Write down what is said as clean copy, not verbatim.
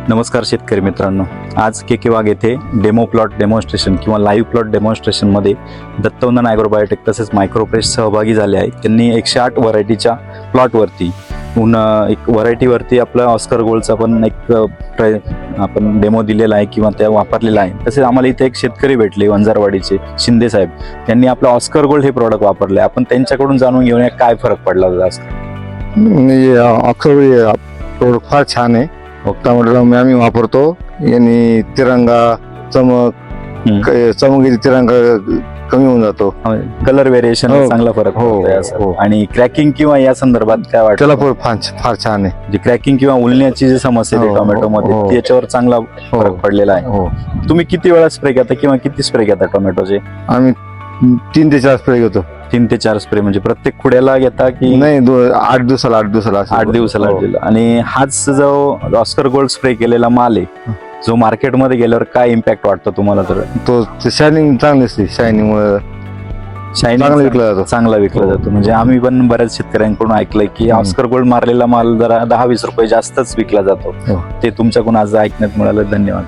नमस्कार शेतकरी मित्रांनो, आज के वाघ येथे डेमो प्लॉट डेमॉन्स्ट्रेशन किंवा लाईव्ह प्लॉट डेमॉन्स्ट्रेशनमध्ये दत्तवंदन ॲग्रोबायोटेक तसेच मायक्रोप्रेस सहभागी झाले आहेत. त्यांनी 108 व्हरायटीच्या प्लॉटवरती एक व्हरायटीवरती आपला ऑस्कर गोल्डचा पण आपण डेमो दिलेला आहे किंवा त्या वापरलेला आहे. तसेच आम्हाला इथे एक शेतकरी भेटले वंजारवाडीचे शिंदे साहेब, त्यांनी आपलं ऑस्कर गोल्ड हे प्रोडक्ट वापरले. आपण त्यांच्याकडून जाणून घेऊया काय फरक पडला होता. ऑस्कर प्रोडक्ट फार छान आहे. टमाटोला आम्ही वापरतो. यांनी तिरंगा चमक तिरंगा कमी होऊन जातो. कलर व्हेरिएशन चांगला फरक हो. आणि क्रॅकिंग किंवा या संदर्भात काय वाटतं? त्याला फार छान आहे. जे क्रॅकिंग किंवा उलण्याची जी समस्या आहे टोमॅटो मध्ये त्याच्यावर चांगला फरक पडलेला आहे. तुम्ही किती वेळा स्प्रे घेता किंवा किती स्प्रे घेता टोमॅटोचे? आम्ही 3 ते 4 स्प्रे घेतो. 3 ते 4 स्प्रे म्हणजे प्रत्येक खुड्याला घेता की नाही? 8 दिवसाला 8 दिवसाला दिला. आणि हाच जो ऑस्कर गोल्ड स्प्रे केलेला माल आहे, जो मार्केटमध्ये गेल्यावर काय इम्पॅक्ट वाटतो तुम्हाला? तर तो शायनिंग चांगली असते. शायनिंग चांगला विकला जातो. म्हणजे आम्ही पण बऱ्याच शेतकऱ्यांकडून ऐकलंय की ऑस्कर गोल्ड मारलेला माल जरा 10-20 रुपये जास्तच विकला जातो. ते तुमच्याकडून आज ऐकण्यात मिळालं. धन्यवाद.